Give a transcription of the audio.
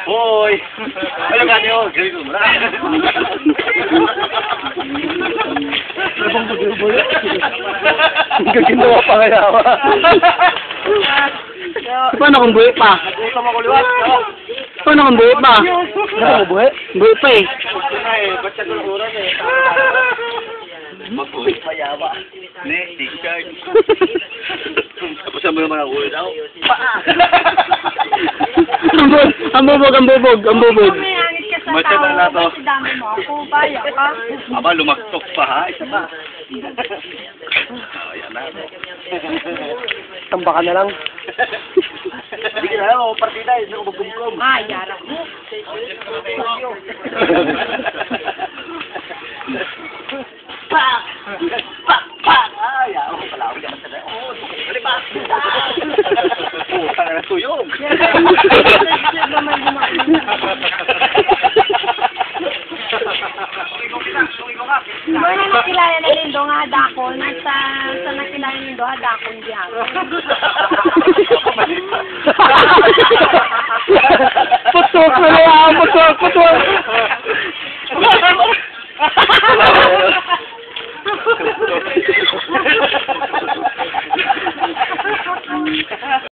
Hoy! Ano ka niyo? Ganito mo na. Labang pag-iuboy. Gaginawa pa kaya ako. Paano kung buhay pa? Nagutom ako liwat. Paano kung buhay pa? Ano buhay? Buhay pa eh. Ba't siya tuluran eh? Magbuhay pa yawa. Ne, t-shirt. Tapos mo naman ang ulo daw. Ang bubog. Matya na na to. Dami mo ako, baya ka. Aba, lumaktok pa ha. Isa pa. Ayan na. Tamba ka na lang. Hindi ka na lang ako partida. Hindi ako magkumkum. Ah, yara mo. Pak! Pak! Ay, ako pala. Ako naman sa dahil. Oo, balik pa. Putang na tuyong. Mga nakilala na Lindo nga dakon. Sa nakilala Lindo nga dakon diyan. Putok na lang. Putok.